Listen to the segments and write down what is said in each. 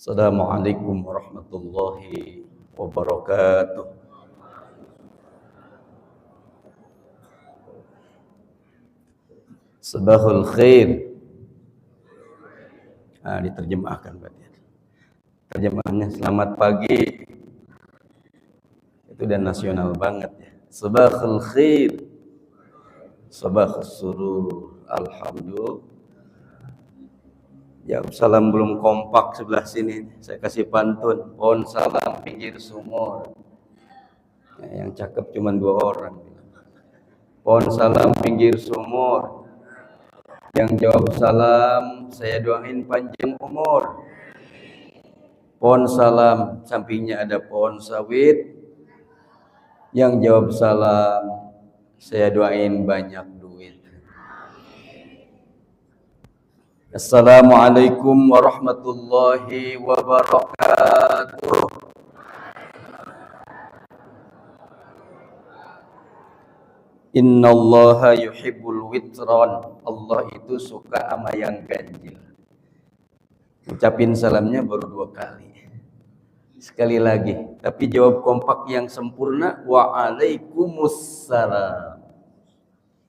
Assalamualaikum warahmatullahi wabarakatuh. Sabahul khair. Diterjemahkan berarti. Terjemahannya selamat pagi. Itu udah nasional banget ya. Sabahul khair. Sabahus surur. Alhamdulillah. Jawab salam belum kompak sebelah sini. Saya kasih pantun. Pohon salam pinggir sumur. Yang cakep cuma 2 orang. Pohon salam pinggir sumur. Yang jawab salam saya doain panjang umur. Pohon salam sampingnya ada pohon sawit. Yang jawab salam saya doain banyak duit. Assalamualaikum warahmatullahi wabarakatuh. Innallaha yuhibbul witran. Allah itu suka sama yang ganjil. Ucapin salamnya baru 2 kali. Sekali lagi, tapi jawab kompak yang sempurna. Waalaikumsalam.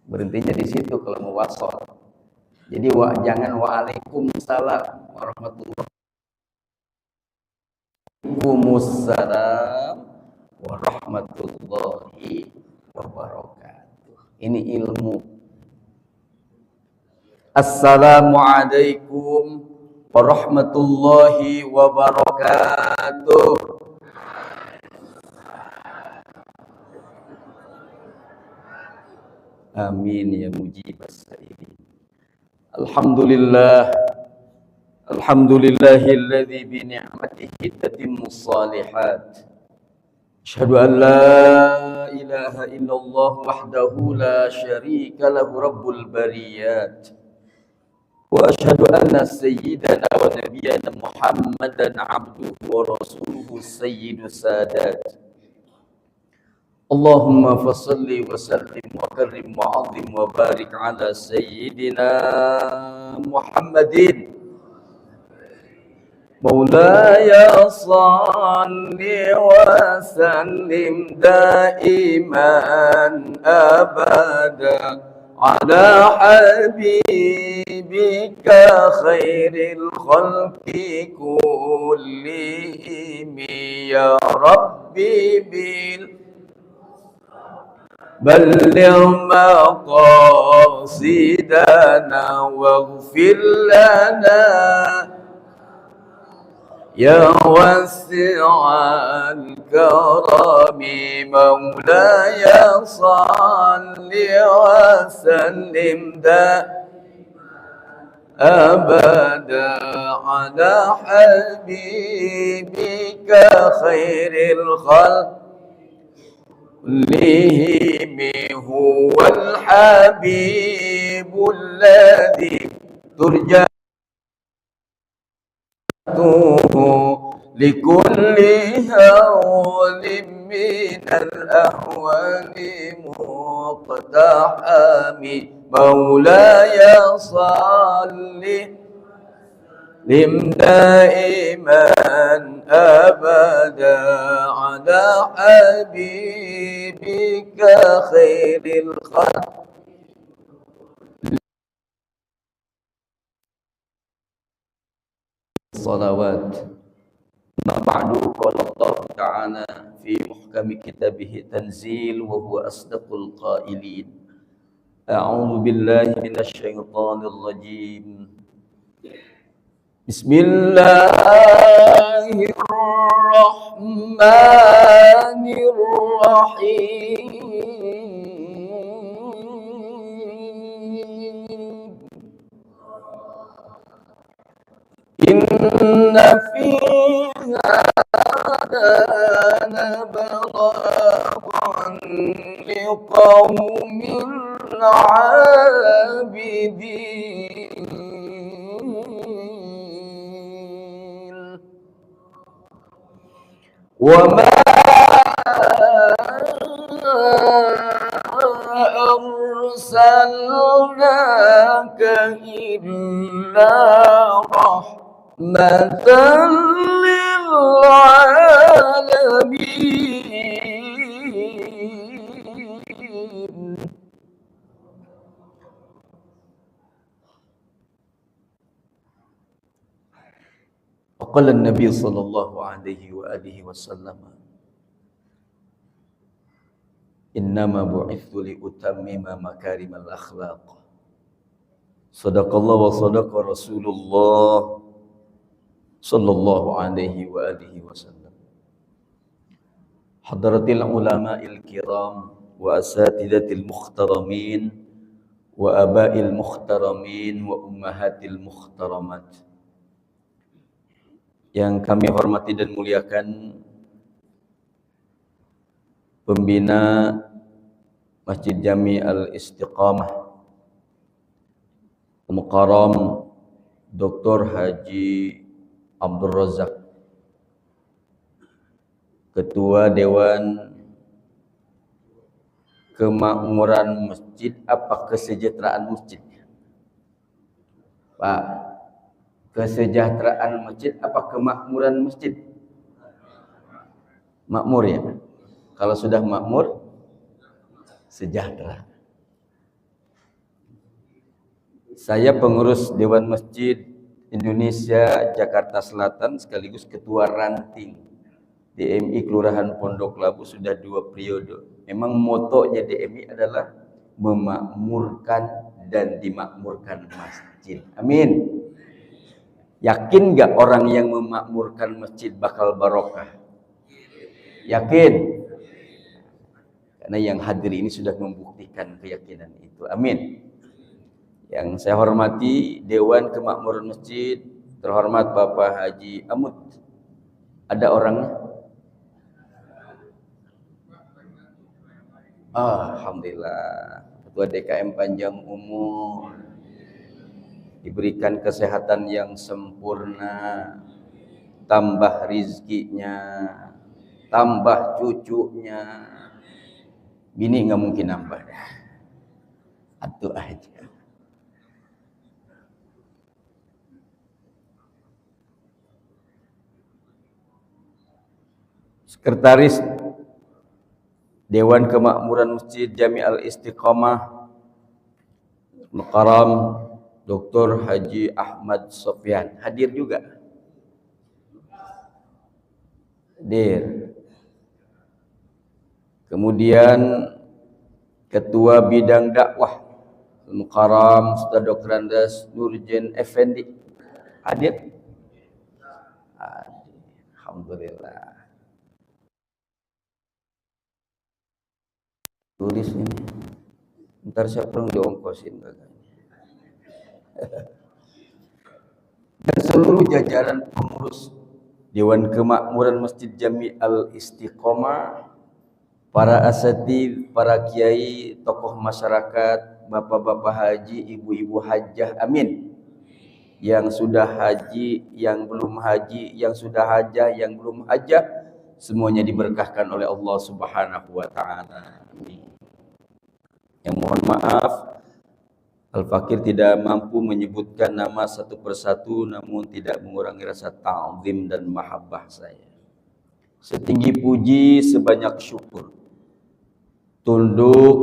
Berhentinya di situ kalau mau wasol. Jadi jangan waalaikumsalam warahmatullahi wabarakatuh. Ini ilmu. Assalamualaikum warahmatullahi wabarakatuh. Amin ya mujibas sa'irin. Alhamdulillah. Alhamdulillahilladzi bi ni'matihi tatimmus shalihat. Asyhadu an la ilaha illallah wahdahu la syarika lahu rabbul bariyat. Wa asyhadu anna sayyidana wa nabiyyana Muhammadan abduhu wa rasuluhu sayyidus sadat. Allahumma fassalli wa sallim wa karrim wa azim wa barik ala sayyidina Muhammadin. Maulaya salli wa sallim daiman abada ala habibika khairil khalqi kullihim ya Rabbi bil بلغ مقاصدنا واغفر لنا يا واسع الكرم مولاي صل وسلم أبدا على حبيبك خير الخلق كلهم هو الحبيب الذي ترجى لكل هول من الأهوال مقتحم مولاي صل دائما أبدا على حبيبك خير الخلق والصلوات. ما بعد قال الله تعالى في محكم كتابه تنزيل وهو أصدق القائلين أعوذ بالله من الشيطان الرجيم بسم الله الرحمن الرحيم إن في هذا لبلاغا لقوم عابدين وما أرسلناك إلا رحمة للعالمين وقال النبي صلى الله عليه وآله وسلم إنما بعثت لأتمم مكارم الأخلاق صدق الله وصدق رسول الله صلى الله عليه وآله وسلم حضرة العلماء الكرام وأساتذة المخترمين وآباء المخترمين وأمهات المخترمات yang kami hormati dan muliakan pembina Masjid Jami Al-Istiqamah Mukarram Dr. Haji Abdul Razak, Ketua Dewan Kemakmuran Masjid apa Kesejahteraan Masjid? Pak, Kesejahteraan Masjid apa Kemakmuran Masjid? Makmur ya. Kalau sudah makmur, sejahtera. Saya pengurus Dewan Masjid Indonesia Jakarta Selatan sekaligus Ketua Ranting DMI Kelurahan Pondok Labu sudah 2 periode. Memang motonya DMI adalah memakmurkan dan dimakmurkan masjid. Amin. Yakin gak orang yang memakmurkan masjid bakal barokah? Yakin? Karena yang hadir ini sudah membuktikan keyakinan itu. Amin. Yang saya hormati Dewan Kemakmuran Masjid, terhormat Bapak Haji Amud. Ada orangnya? Alhamdulillah. Ketua DKM panjang umur, diberikan kesehatan yang sempurna, tambah rizkinya, tambah cucunya. Bini nggak mungkin nambah dah. Atuh aja. Sekretaris Dewan Kemakmuran Masjid Jami Al-Istiqamah Mukarram Dr. Haji Ahmad Sofyan hadir juga. Hadir. Kemudian Ketua Bidang Dakwah Mukarram Ustaz Dr. Andas Nurjen Effendi hadir. Alhamdulillah. Tulis ini. Ntar saya perlu diongkosin bagainya. Dan seluruh jajaran pengurus Dewan Kemakmuran Masjid Jami Al-Istiqamah, para asatidz, para kiai, tokoh masyarakat, bapak-bapak haji, ibu-ibu hajah, amin. Yang sudah haji, yang belum haji, yang sudah hajah, yang belum hajah, semuanya diberkahkan oleh Allah Subhanahu wa taala. Amin. Yang mohon maaf, Al-Fakir tidak mampu menyebutkan nama satu persatu, namun tidak mengurangi rasa ta'zim dan mahabbah saya. Setinggi puji, sebanyak syukur. Tunduk,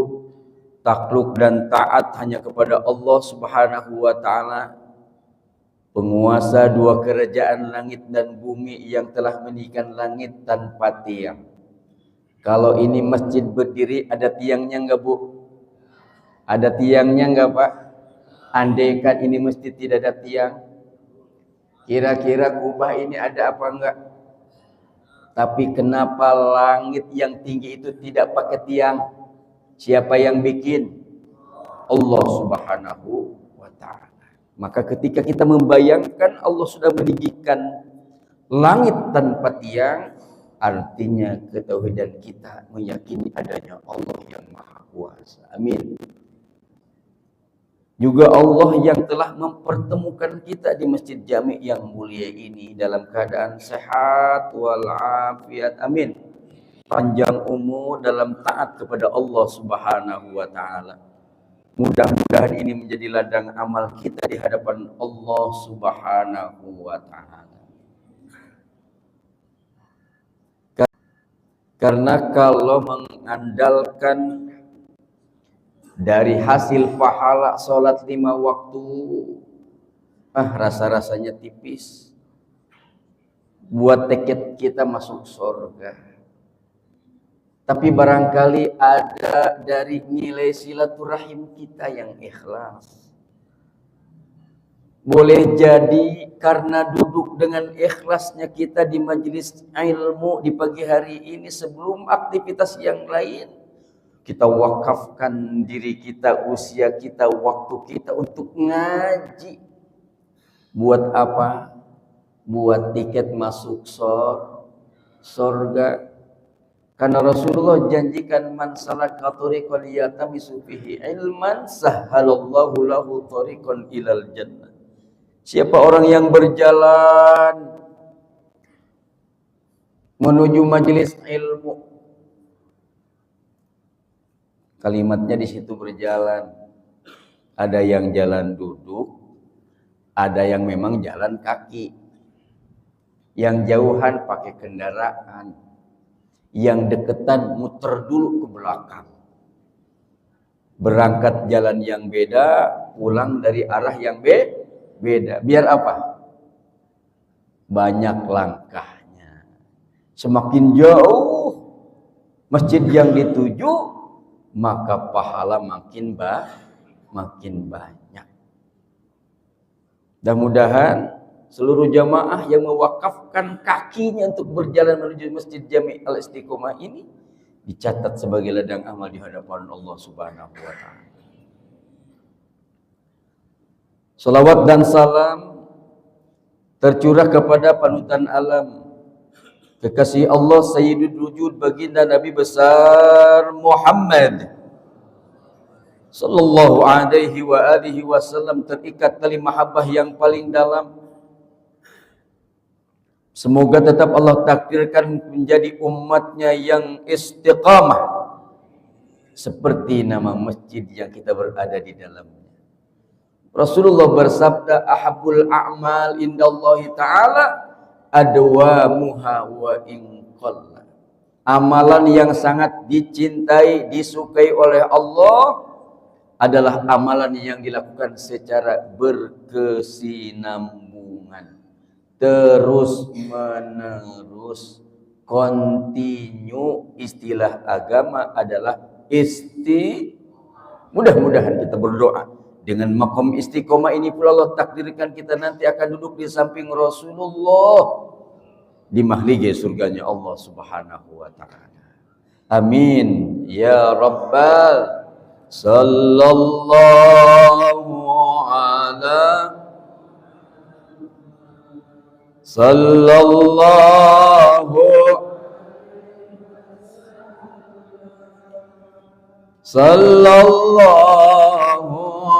takluk dan taat hanya kepada Allah Subhanahu wa taala penguasa dua kerajaan langit dan bumi yang telah meninggikan langit tanpa tiang. Kalau ini masjid berdiri, ada tiangnya enggak, Bu? Ada tiangnya enggak, Pak? Andaikan ini masjid tidak ada tiang, kira-kira Kubah ini ada apa enggak? Tapi kenapa langit yang tinggi itu tidak pakai tiang? Siapa yang bikin? Allah Subhanahu wa ta'ala. Maka ketika kita membayangkan Allah sudah meninggikan langit tanpa tiang, artinya ketauhidan kita meyakini adanya Allah yang Maha Kuasa. Amin. Juga Allah yang telah mempertemukan kita di Masjid Jami' yang mulia ini dalam keadaan sehat walafiat. Amin. Panjang umur dalam taat kepada Allah Subhanahu wa ta'ala. Mudah-mudahan ini menjadi ladang amal kita di hadapan Allah Subhanahu wa ta'ala. Karena kalau mengandalkan dari hasil pahala sholat 5 waktu, rasa-rasanya tipis. Buat tiket kita masuk surga. Tapi barangkali ada dari nilai silaturahim kita yang ikhlas. Boleh jadi karena duduk dengan ikhlasnya kita di majelis ilmu di pagi hari ini sebelum aktivitas yang lain, kita wakafkan diri kita, usia kita, waktu kita untuk ngaji. Buat apa? Buat tiket masuk surga. Karena Rasulullah janjikan man salaka tariqan yatamisu fihi ilman sahhalallahu lahu tariqan ilal jannah. Siapa orang yang berjalan menuju majelis ilmu, kalimatnya di situ berjalan. Ada yang jalan duduk, ada yang memang jalan kaki. Yang jauhan pakai kendaraan. Yang deketan muter dulu ke belakang. Berangkat jalan yang beda, pulang dari arah yang beda. Biar apa? Banyak langkahnya. Semakin jauh masjid yang dituju, maka pahala makin banyak. Mudah-mudahan seluruh jamaah yang mewakafkan kakinya untuk berjalan menuju Masjid Jami' Al-Istiqomah ini dicatat sebagai ladang amal di hadapan Allah Subhanahu wa ta'ala. Salawat dan salam tercurah kepada panutan alam, kekasih Allah Sayyidul Wujud baginda Nabi besar Muhammad sallallahu alaihi wa alihi wasallam, terikat tali mahabbah yang paling dalam. Semoga tetap Allah takdirkan menjadi umatnya yang istiqamah seperti nama masjid yang kita berada di dalamnya. Rasulullah bersabda, ahabbul a'mal indallahi ta'ala adwamuha wa in qalla. Amalan yang sangat dicintai, disukai oleh Allah adalah amalan yang dilakukan secara berkesinambungan, terus menerus, continue. Istilah agama adalah mudah-mudahan kita berdoa dengan makom istiqomah ini pula Allah takdirkan kita nanti akan duduk di samping Rasulullah di mahligai surganya Allah Subhanahu wa ta'ala. Amin ya rabbal sallallahu ala sallallahu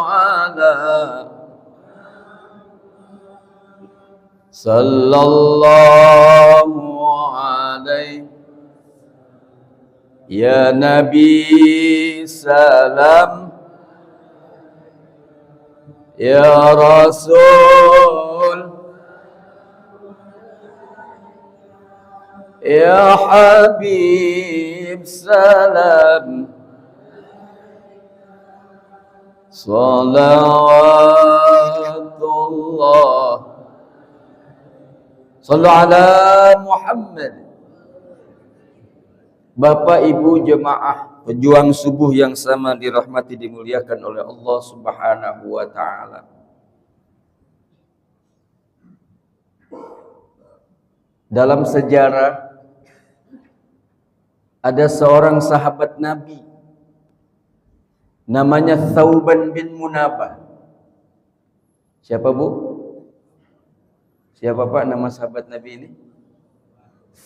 ala sallallahu alaihi ya Nabi salam ya Rasul ya Habib salam salawatullah Shallu ala Muhammad. Bapak Ibu jemaah pejuang subuh yang sama dirahmati dimuliakan oleh Allah Subhanahu wa taala. Dalam sejarah ada seorang sahabat Nabi namanya Thauban bin Munabah. Siapa Bu? Siapa Pak nama sahabat Nabi ini?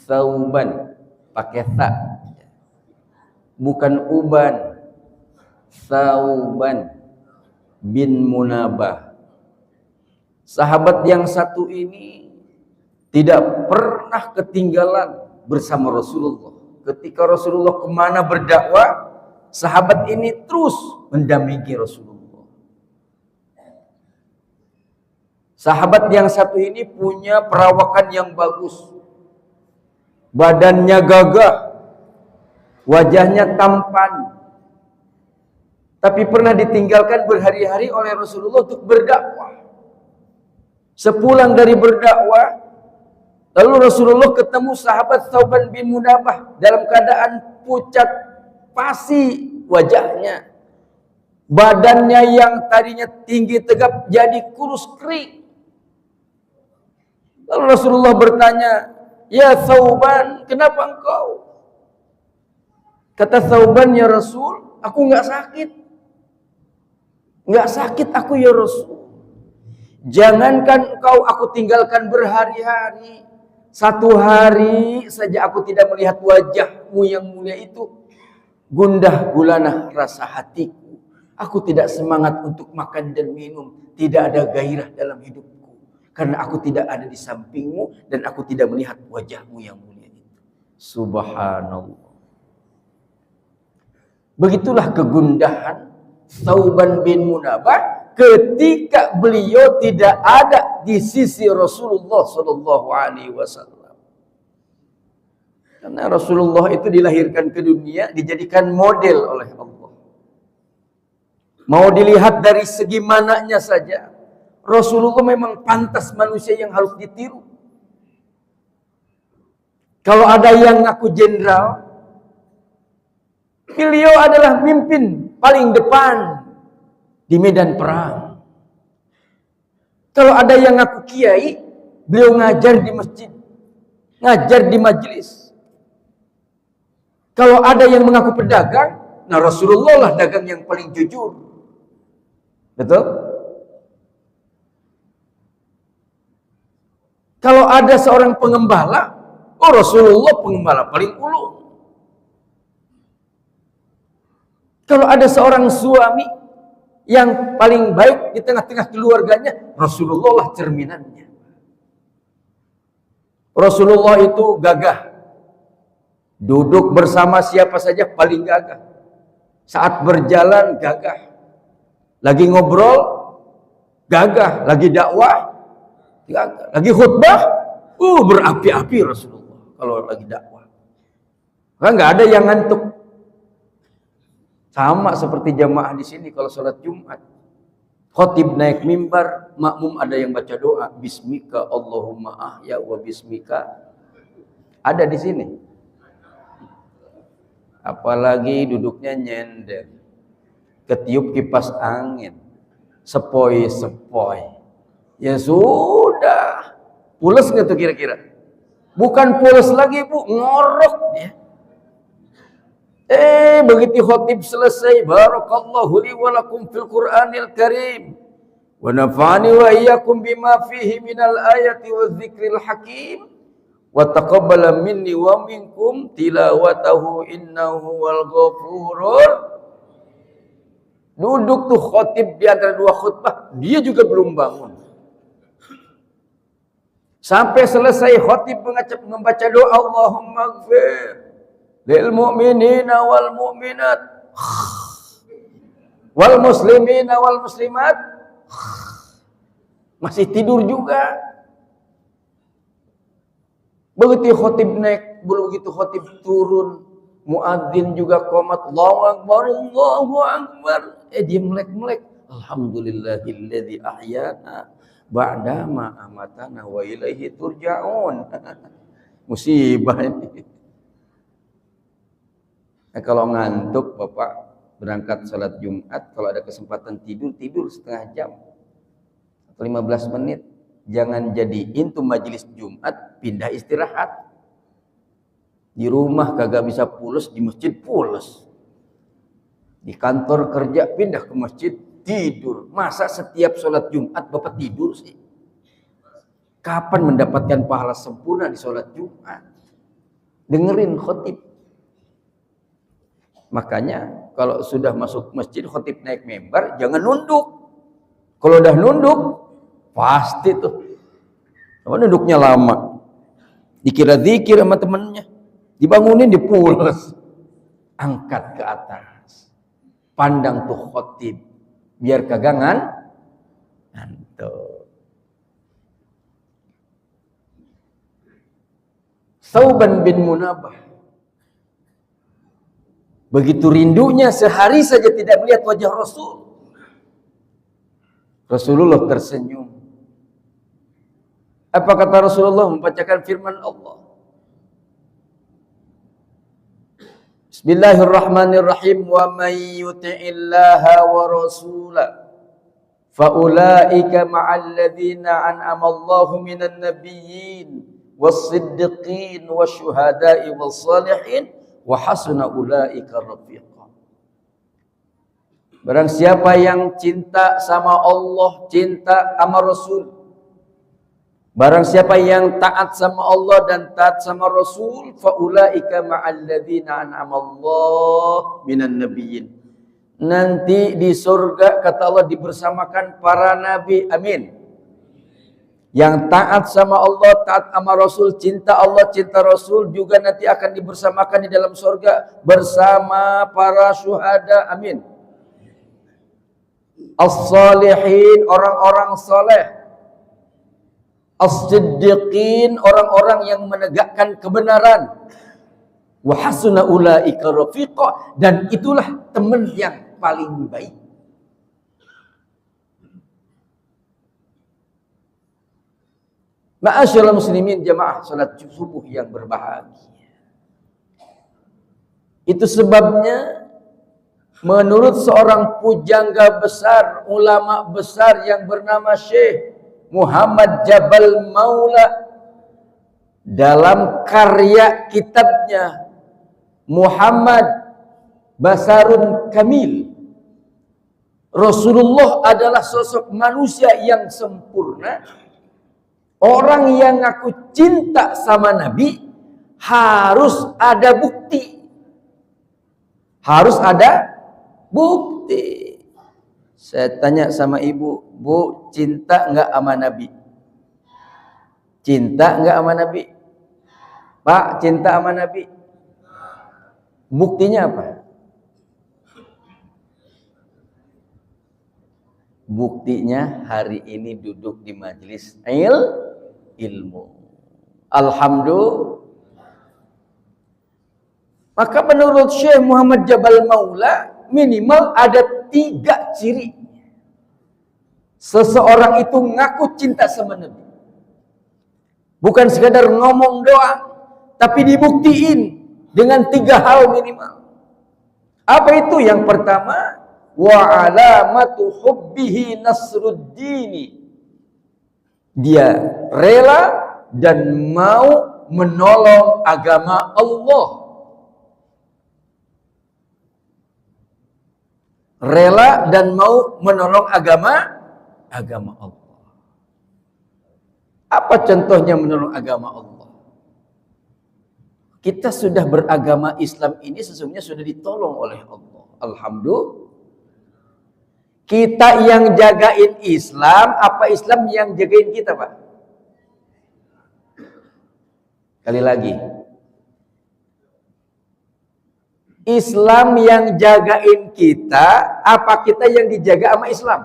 Thauban, pakai ta. Bukan Uban. Thauban bin Munabah. Sahabat yang satu ini tidak pernah ketinggalan bersama Rasulullah. Ketika Rasulullah kemana berdakwah, sahabat ini terus mendampingi Rasulullah. Sahabat yang satu ini punya perawakan yang bagus. Badannya gagah, wajahnya tampan. Tapi pernah ditinggalkan berhari-hari oleh Rasulullah untuk berdakwah. Sepulang dari berdakwah, lalu Rasulullah ketemu sahabat Thauban bin Munabah dalam keadaan pucat pasi wajahnya. Badannya yang tadinya tinggi tegap jadi kurus kering. Lalu Rasulullah bertanya, "Ya Thauban, kenapa engkau?" Kata Thauban, "Ya Rasul, aku enggak sakit. Enggak sakit aku ya Rasul. Jangankan engkau aku tinggalkan berhari-hari. Satu hari saja aku tidak melihat wajahmu yang mulia itu. Gundah gulana rasa hatiku. Aku tidak semangat untuk makan dan minum. Tidak ada gairah dalam hidupku. Karena aku tidak ada di sampingmu dan aku tidak melihat wajahmu yang mulia itu." Subhanallah. Begitulah kegundahan Thauban bin Munabah ketika beliau tidak ada di sisi Rasulullah Sallallahu Alaihi Wasallam. Karena Rasulullah itu dilahirkan ke dunia dijadikan model oleh Allah. Mau dilihat dari segi mananya saja, Rasulullah memang pantas manusia yang harus ditiru. Kalau ada yang ngaku jenderal, beliau adalah mimpin paling depan di medan perang. Kalau ada yang ngaku kiai, beliau ngajar di masjid, ngajar di majelis. Kalau ada yang mengaku pedagang, nah Rasulullah lah dagang yang paling jujur. Betul? Kalau ada seorang pengembala, oh Rasulullah pengembala paling ulung. Kalau ada seorang suami yang paling baik di tengah-tengah keluarganya, Rasulullah lah cerminannya. Rasulullah itu gagah. Duduk bersama siapa saja paling gagah. Saat berjalan gagah. Lagi ngobrol gagah, lagi dakwah gagah, lagi khutbah berapi-api Rasulullah kalau lagi dakwah. Enggak ada yang ngantuk. Sama seperti jamaah di sini kalau sholat Jumat. Khotib naik mimbar, makmum ada yang baca doa, Bismika Allahumma ahya wa bismika. Ada di sini. Apalagi duduknya nyender. Ketiup kipas angin. Sepoi-sepoi. Ya sudah. Pules nggak tuh kira-kira? Bukan pules lagi Bu, ngorok dia. Begitu khotib selesai, barakallahu li wa lakum fil Qur'anil Karim. Wa nafa'ani wa iyyakum bima fihi minal ayati wa dzikril hakim. Wa taqabbala minni wa minkum tilawatahu innahu wal ghafurur. Duduk tuh khotib di antara dua khutbah, dia juga belum bangun. Sampai selesai khotib membaca doa Allahumma ighfir lil mu'minina wal mu'minat wal muslimina wal muslimat. Masih tidur juga. Begitu khotib naik, begitu khotib turun, muadzin juga qomat, Allahu akbar, Allahu akbar. Dia melek-melek. Alhamdulillahilladzi ahyana Ba'dama amatana wa ilaihi turja'un. Musibah ini. Nah, kalau ngantuk Bapak berangkat sholat Jumat, kalau ada kesempatan tidur setengah jam atau 15 menit. Jangan jadiin tuh majelis Jumat pindah istirahat. Di rumah kagak bisa pules, di masjid pules. Di kantor kerja pindah ke masjid tidur. Masa setiap sholat Jumat Bapak tidur sih? Kapan mendapatkan pahala sempurna di sholat Jumat? Dengerin khotib. Makanya kalau sudah masuk masjid khotib naik mimbar jangan nunduk. Kalau udah nunduk pasti tuh. Apa nunduknya lama. Dikira zikir sama temennya. Dibangunin dipules. Angkat ke atas. Pandang tuh khotib. Biar kagak ngantuk. Thauban bin Munabah. Begitu rindunya sehari saja tidak melihat wajah Rasul. Rasulullah tersenyum. Apa kata Rasulullah membacakan firman Allah? Bismillahirrahmanirrahim. Wa may yuti'illaha wa rasulahu fa ulaika ma'al ladzina an'ama Allahu minan nabiyyin was-siddiqin wasyuhada'i was-salihin wa hasuna ulaika rafiqa. Barang siapa yang cinta sama Allah, cinta sama Rasul. Barang siapa yang taat sama Allah dan taat sama Rasul, fa ulaika ma'al ladzina an'ama Allah minan nabiyyin. Nanti di surga kata Allah dibersamakan para nabi. Amin. Yang taat sama Allah, taat sama Rasul, cinta Allah, cinta Rasul juga nanti akan dibersamakan di dalam surga bersama para syuhada. Amin. As-salihin, orang-orang saleh. As-siddiqin, orang-orang yang menegakkan kebenaran. Wa hasuna ulaika rafiqa, dan itulah teman yang paling baik. Ma'asyiral muslimin jamaah salat subuh yang berbahagia. Itu sebabnya menurut seorang pujangga besar, ulama besar yang bernama Syekh Muhammad Jabal Maula, dalam karya kitabnya Muhammad Basarun Kamil, Rasulullah adalah sosok manusia yang sempurna. Orang yang ngaku cinta sama Nabi harus ada bukti. Harus ada bukti. Saya tanya sama ibu, Bu, cinta enggak sama Nabi? Cinta enggak sama Nabi? Pak, cinta sama Nabi? Buktinya apa? Buktinya hari ini duduk di majelis ilmu. Alhamdulillah. Maka menurut Syekh Muhammad Jabal Maula, minimal ada 3 ciri seseorang itu ngaku cinta sama Nabi. Bukan sekadar ngomong doang, tapi dibuktiin dengan 3 hal minimal. Apa itu? Yang pertama, wa alamatu hubbihi nasruddini. Dia rela dan mau menolong agama Allah. Rela dan mau menolong agama Allah. Apa contohnya menolong agama Allah? Kita sudah beragama Islam ini sesungguhnya sudah ditolong oleh Allah. Alhamdulillah. Kita yang jagain Islam, apa Islam yang jagain kita, Pak? Kali lagi. Islam yang jagain kita, apa kita yang dijaga sama Islam?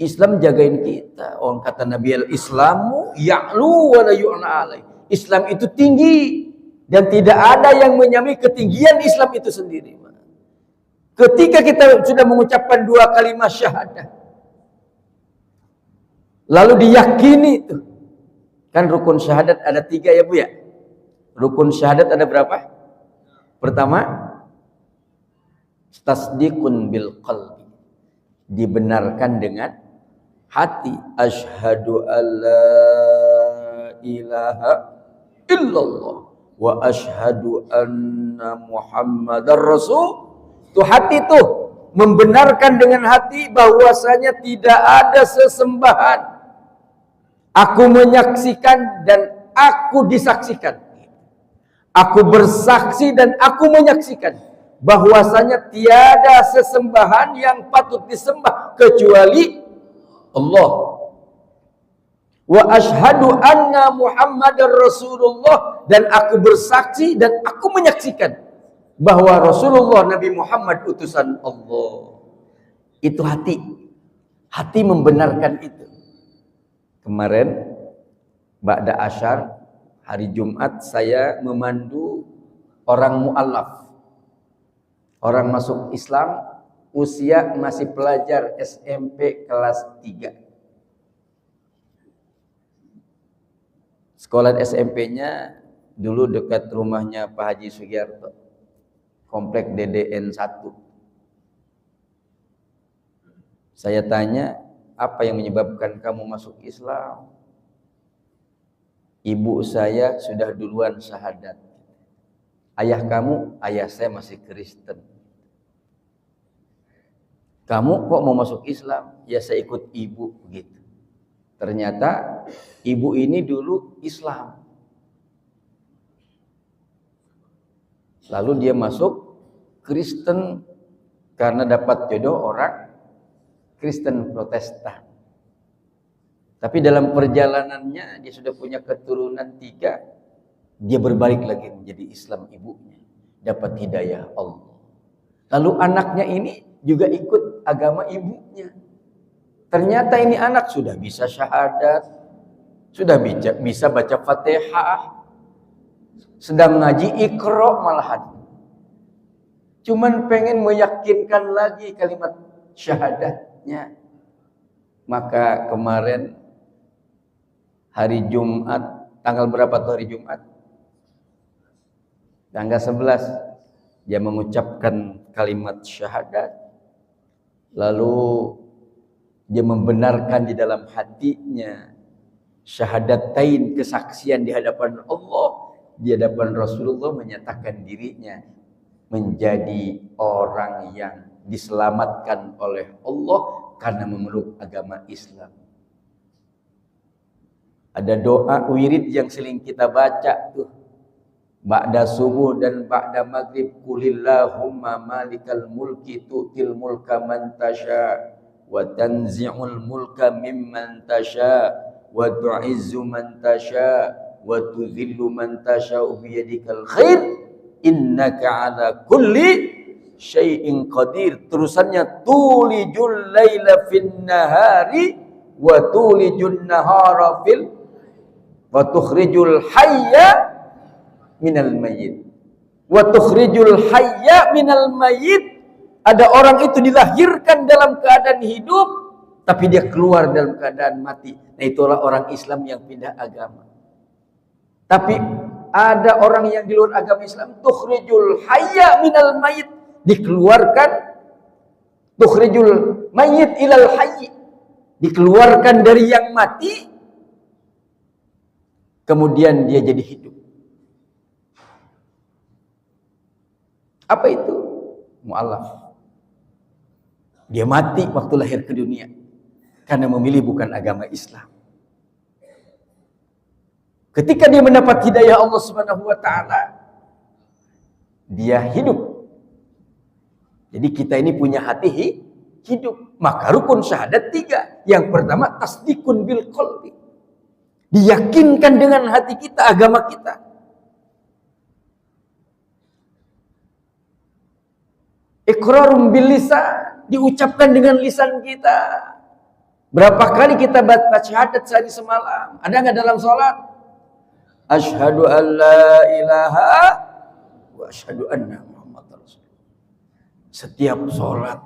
Islam jagain kita. Orang kata Nabi al-Islamu ya'lu wa la yu'na alaih. Islam itu tinggi dan tidak ada yang menyamai ketinggian Islam itu sendiri. Ketika kita sudah mengucapkan 2 kalimat syahadah, Lalu diyakini itu. Kan rukun syahadat ada 3 ya Bu ya. Rukun syahadat ada berapa? Pertama, tasdiqun bil qalbi. Dibenarkan dengan hati. Asyhadu alla ilaha illallah wa asyhadu anna muhammadar rasul. Itu hati tuh membenarkan dengan hati bahwasanya tidak ada sesembahan. Aku menyaksikan dan aku disaksikan. Aku bersaksi dan aku menyaksikan bahwasanya tiada sesembahan yang patut disembah kecuali Allah. Wa asyhadu anna muhammadar rasulullah, dan aku bersaksi dan aku menyaksikan bahwa Rasulullah Nabi Muhammad utusan Allah. Itu hati. Hati membenarkan itu. Kemarin ba'da asyar hari Jumat saya memandu orang mu'allaf. Orang masuk Islam usia masih pelajar SMP kelas 3. Sekolah SMP-nya dulu dekat rumahnya Pak Haji Sugiarto. Komplek DDN 1. Saya tanya, apa yang menyebabkan kamu masuk Islam? Ibu saya sudah duluan syahadat. Ayah kamu, ayah saya masih Kristen. Kamu kok mau masuk Islam? Ya saya ikut ibu begitu. Ternyata ibu ini dulu Islam. Lalu dia masuk Kristen karena dapat jodoh orang Kristen Protestan. Tapi dalam perjalanannya dia sudah punya keturunan 3. Dia berbalik lagi menjadi Islam ibunya. Dapat hidayah Allah. Lalu anaknya ini juga ikut agama ibunya. Ternyata ini anak sudah bisa syahadat. Sudah bisa baca Fatihah. Sedang ngaji Iqra malahan. Cuman pengen meyakinkan lagi kalimat syahadatnya. Maka kemarin hari Jumat, tanggal berapa tuh hari Jumat? Tanggal 11 dia mengucapkan kalimat syahadat. Lalu dia membenarkan di dalam hatinya syahadatain, kesaksian di hadapan Allah, di hadapan Rasulullah, menyatakan dirinya menjadi orang yang diselamatkan oleh Allah karena memeluk agama Islam. Ada doa wirid yang sering kita baca tuh. Ba'da subuh dan ba'da maghrib, Qulillahumma malikal mulki tu'til mulka man tasha wa tanzi'ul mulka mimman tasha wa tu'izzu man tasha wa tudhillu man tasha biyadikal khair innaka ala kulli syai'in qadir. Terusannya tulijul laila fin nahari wa tulijun nahara fil wa tukhrijul hayya minal mayyit wa tukhrijul hayya minal mayyit. Ada orang itu dilahirkan dalam keadaan hidup tapi dia keluar dalam keadaan mati. Nah itulah orang Islam yang pindah agama. Tapi ada orang yang di luar agama Islam, tukhrijul hayya minal mayyit, dikeluarkan, tukhrijul mayyit ilal hayy, dikeluarkan dari yang mati, kemudian dia jadi hidup. Apa itu? Mu'allaf. Dia mati waktu lahir ke dunia karena memilih bukan agama Islam. Ketika dia mendapat hidayah Allah Subhanahu wa taala, dia hidup. Jadi kita ini punya hati hidup. Maka rukun syahadat 3. Yang pertama tasdikun bil qalbi. Diyakinkan dengan hati kita agama kita. Iqrarum bil lisan, diucapkan dengan lisan kita. Berapa kali kita baca syahadat sehari semalam? Ada nggak dalam sholat? Asyhadu an la ilaha wa asyhadu anna Muhammadar Rasulullah. Setiap sholat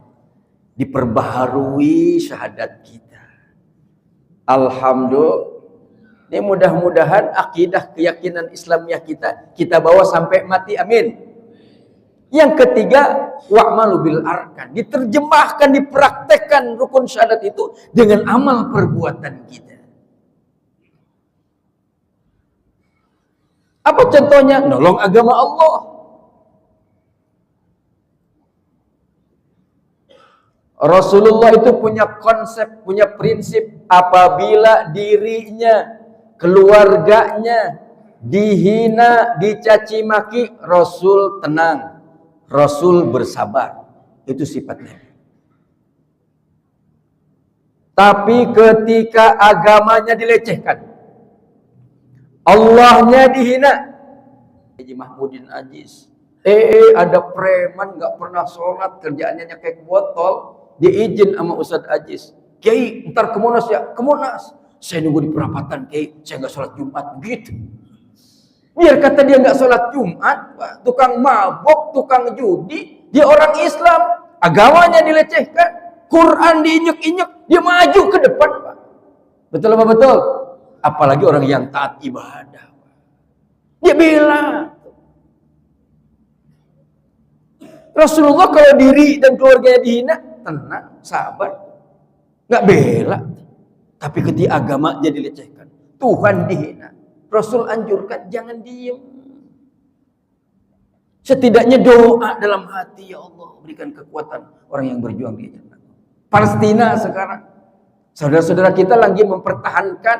diperbaharui syahadat kita. Alhamdulillah. Ini mudah-mudahan akidah keyakinan Islamiyah kita bawa sampai mati, amin. Yang ketiga, wa'malu bil arkan, diterjemahkan, dipraktekkan rukun syahadat itu dengan amal perbuatan kita. Apa contohnya? Nolong agama Allah. Rasulullah itu punya konsep, punya prinsip, apabila dirinya, keluarganya dihina, dicaci maki, Rasul tenang, Rasul bersabar. Itu sifatnya. Tapi ketika agamanya dilecehkan, Allahnya dihina, Haji Mahmudin Aziz, ada preman nggak pernah sholat, kerjaannya nyekek botol, diizin sama Ustadz Aziz, Kiai ntar ke Monas ya, ke Monas. Saya nunggu di perapatan, Kiai, saya nggak sholat Jumat, gitu. Biar kata dia nggak sholat Jumat, Pak, tukang mabok, tukang judi, dia orang Islam, agamanya dilecehkan, Quran diinjek-injek, dia maju ke depan, Pak. Betul apa betul? Apalagi orang yang taat ibadah, dia bela. Rasulullah kalau diri dan keluarganya dihina, tenang, sabar, nggak bela. Tapi ketika agama jadi lecehkan, Tuhan dihina, Rasul anjurkan jangan diem. Setidaknya doa dalam hati, ya Allah berikan kekuatan orang yang berjuang di jalan. Palestina sekarang, saudara-saudara kita lagi mempertahankan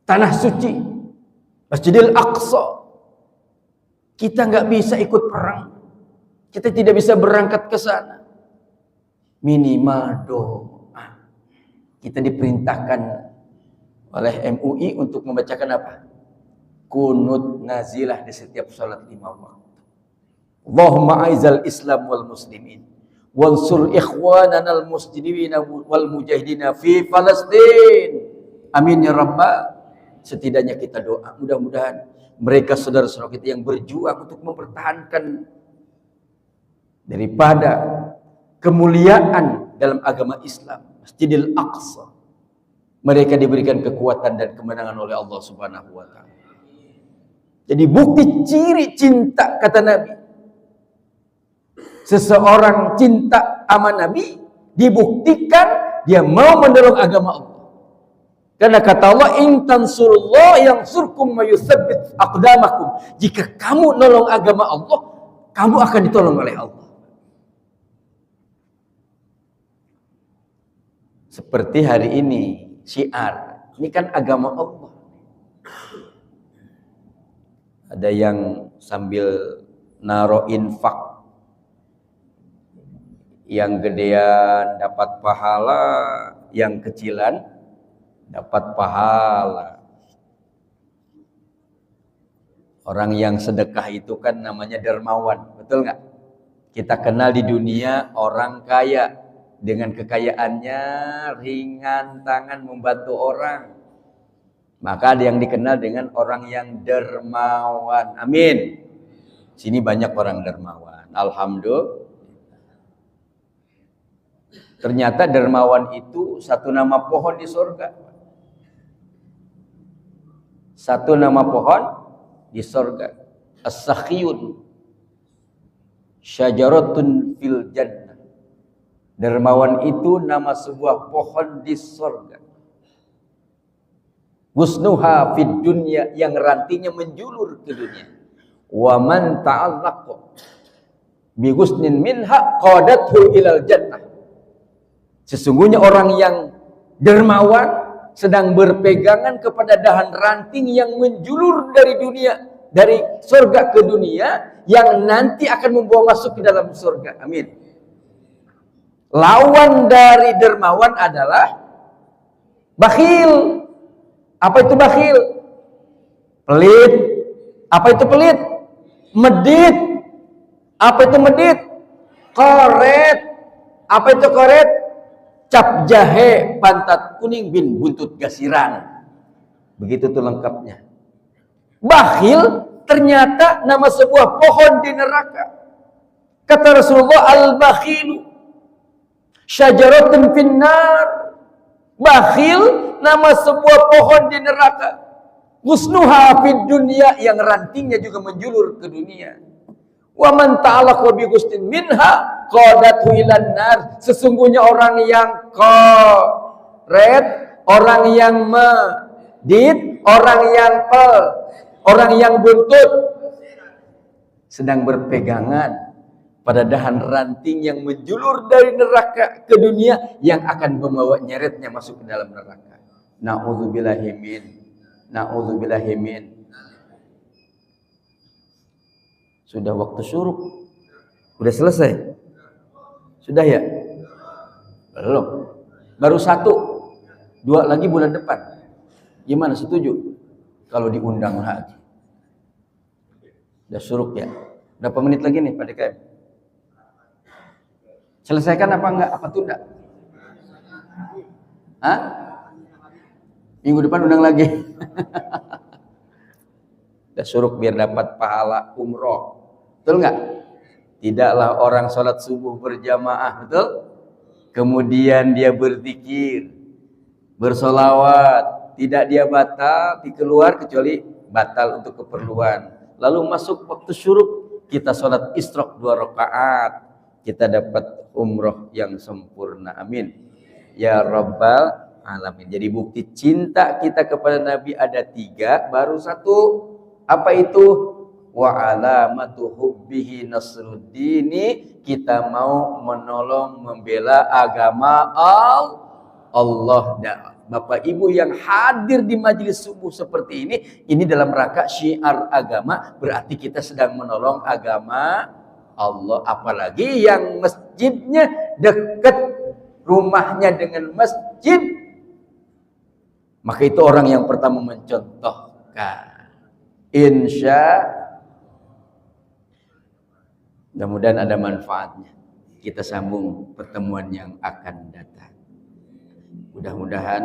tanah suci, Masjidil Aqsa. Kita nggak bisa ikut perang, kita tidak bisa berangkat ke sana. Minimal doa. Kita diperintahkan oleh MUI untuk membacakan apa? Kunut nazilah di setiap salat 5 waktu. Allahumma aizal Islam wal muslimin, wansur ikhwanana al muslimin wal mujahidina fi Palestin. Amin ya rabbal. Setidaknya kita doa, mudah-mudahan mereka saudara-saudara kita yang berjuang untuk mempertahankan daripada kemuliaan dalam agama Islam, Masjidil Aqsa, mereka diberikan kekuatan dan kemenangan oleh Allah Subhanahu wa taala. Jadi bukti ciri cinta, kata Nabi, seseorang cinta sama Nabi dibuktikan dia mau menolong agama Allah. Karena kata Allah, in tansurullah yansurkum wa yutsabbit aqdamakum. Jika kamu nolong agama Allah, kamu akan ditolong oleh Allah. Seperti hari ini syiar, ini kan agama Allah. Ada yang sambil naro infak, yang gedean dapat pahala, yang kecilan dapat pahala. Orang yang sedekah itu kan namanya dermawan, betul nggak? Kita kenal di dunia orang kaya, dengan kekayaannya ringan tangan membantu orang, maka ada yang dikenal dengan orang yang dermawan. Amin. Sini banyak orang dermawan, alhamdulillah. Ternyata dermawan itu satu nama pohon di surga. Satu nama pohon di surga. As-sakhiyun syajaratun fil jannah. Dermawan itu nama sebuah pohon di surga. Husnuha fid dunya, yang rantinya menjulur ke dunia. Wa man ta'allaqa bi husnin minha qadathu ilal jannah. Sesungguhnya orang yang dermawan sedang berpegangan kepada dahan ranting yang menjulur dari dunia, dari surga ke dunia, yang nanti akan membawa masuk ke dalam surga. Amin. Lawan dari dermawan adalah bakhil. Apa itu bakhil? Pelit. Apa itu pelit? Medit. Apa itu medit? Koret. Apa itu koret? Cap jahe, pantat kuning, bin buntut gasiran. Begitu tuh lengkapnya. Bakhil ternyata nama sebuah pohon di neraka. Kata Rasulullah, al-bakhilu syajaratun finnar Bakhil nama sebuah pohon di neraka. Husnuha fid dunya, yang rantingnya juga menjulur ke dunia. Wa man ta'alaqa bi ghustin minha qadathu ilan nar. Sesungguhnya orang yang qaret, orang yang medit, orang yang orang yang buntut sedang berpegangan pada dahan ranting yang menjulur dari neraka ke dunia, yang akan membawa nyeretnya masuk ke dalam neraka. Na'udzubillahi min. Sudah waktu syuruk. Sudah selesai? Sudah ya? Belum. Baru 1. 2 lagi bulan depan. Gimana, setuju? Kalau diundang lagi. Sudah syuruk ya? Berapa menit lagi nih Pak DKM? Selesaikan apa enggak? Apa tunda? Hah? Minggu depan undang lagi. Sudah syuruk biar dapat pahala umroh. Betul enggak? Tidaklah orang sholat subuh berjamaah, betul? Kemudian dia berzikir, bersolawat, tidak dia batal, dikeluar kecuali batal untuk keperluan. Lalu masuk waktu syuruk, kita sholat isyraq 2 rakaat, kita dapat umroh yang sempurna. Amin ya rabbal alamin. Jadi bukti cinta kita kepada Nabi ada 3, baru 1. Apa itu? Wa alamatu hubbihi nasruddini, kita mau menolong membela agama Allah. Bapak Ibu yang hadir di majelis subuh seperti ini dalam rangka syiar agama, berarti kita sedang menolong agama Allah. Apalagi yang masjidnya dekat rumahnya dengan masjid, maka itu orang yang pertama mencontohkan. Insya mudah-mudahan ada manfaatnya. Kita sambung pertemuan yang akan datang. Mudah-mudahan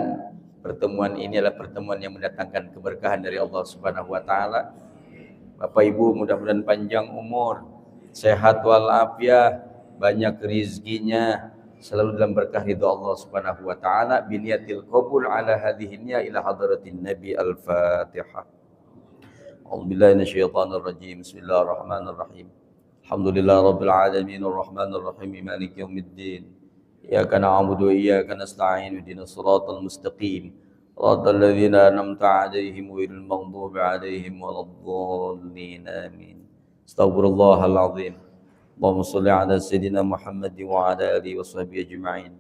pertemuan ini adalah pertemuan yang mendatangkan keberkahan dari Allah Subhanahu wa taala. Bapak Ibu mudah-mudahan panjang umur, sehat walafiat, banyak rezekinya, selalu dalam berkah ridha Allah Subhanahu wa taala. Biniyatil qabul ala hadhihi niyya ila hadratin Nabi. Al-Fatihah. A'udzubillahi minasyaitonir rajim. Bismillahirrahmanirrahim. Alhamdulillah rabbil alamin arrahmanir rahim maliki yaumiddin. Iyyaka na'budu wa iyyaka nasta'in ihdinas siratal mustaqim. Shiratal ladzina an'amta 'alaihim ghairil maghdubi 'alaihim waladdallin. Amin. Astaghfirullahal azim. Allahumma shalli 'ala sayyidina Muhammad wa 'ala alihi washabbihi ajma'in.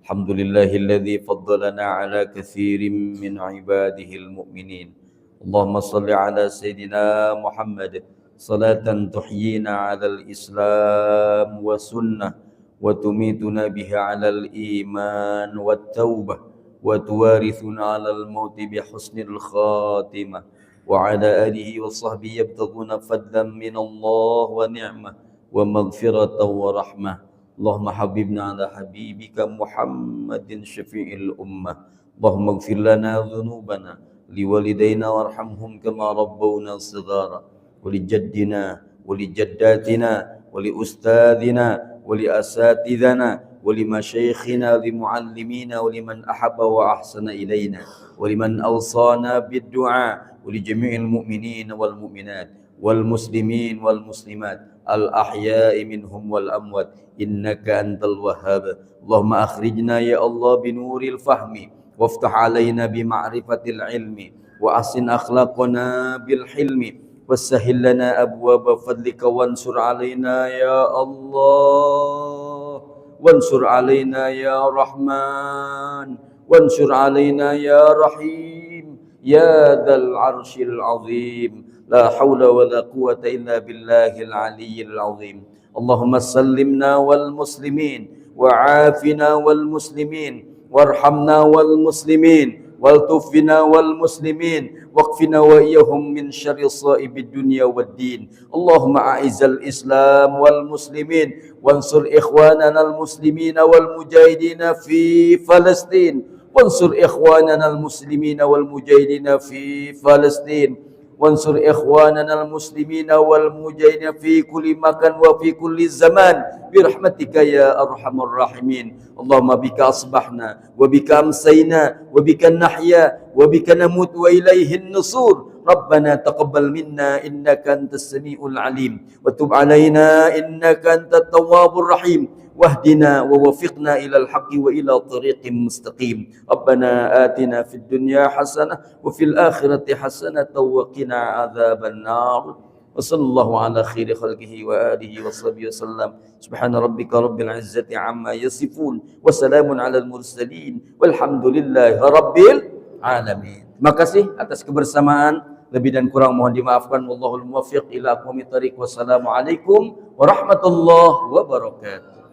Alhamdulillahilladzi faddalana 'ala katsirin min 'ibadihil mu'minin. Allahumma shalli 'ala sayyidina Muhammad salatan tuhyina 'alal Islam wa sunnah wa tumituna biha 'alal iman wat taubah wa tuwarithuna 'alal mauti bi husnil khatimah wa 'ala alihi wa sahbihi yabtaghuna fadlan min Allah wa ni'mah wa maghfiratan wa rahmah. Allahumma habibna 'ala habibika Muhammadin syafi'il ummah. Allahumma ighfir lana dhunubana liwalidayna warhamhum kama rabbawna shighara. ولجدنا ولجداتنا ولأستاذنا ولأساتذنا ولمشايخنا ولمعلمينا ولمن أحب وأحسن إلينا ولمن أوصانا بالدعاء ولجميع المؤمنين والمؤمنات والمسلمين والمسلمات الأحياء منهم والأموات إنك أنت الوهاب. اللهم أخرجنا يا الله بنور الفهم وافتح علينا بمعرفة العلم وأحسن أخلاقنا بالحلم وسهل لنا أبواب فضلك وانصر علينا يا الله وانصر علينا يا رحمن وانصر علينا يا رحيم يا ذا العرش العظيم. لا حول ولا قوة إلا بالله العلي العظيم. اللهم سلمنا والمسلمين وعافنا والمسلمين وارحمنا والمسلمين والتوفنا والمسلمين واكفنا وإياهم من شر صائب الدنيا والدين. اللهم أعز الإسلام والمسلمين وانصر إخواننا المسلمين والمجاهدين في فلسطين وانصر إخواننا المسلمين والمجاهدين في فلسطين. وانصر إخواننا المسلمين والمجاهدين في كل مكان وفي كل زمان برحمتك يا أرحم الراحمين. اللهم بك أصبحنا وبك أمسينا وبك نحيا وبك نموت وإليه النصور. ربنا تقبل منا إنك أنت السميع العليم وتب علينا إنك أنت التواب الرحيم واهدنا ووفقنا إلى الحق وإلى طريق مستقيم. ربنا آتنا في الدنيا حسنة وفي الآخرة حسنة وقنا عذاب النار. وصلى الله على خير خلقه وآله وصحبه وسلم. سبحان ربك رب العزة عما يصفون وسلام على المرسلين والحمد لله رب العالمين. Terima kasih atas kebersamaan. Lebih dan kurang mohon dimaafkan. Wallahul muwaffiq ila aqwamit thariq. Wassalamualaikum warahmatullahi wabarakatuh.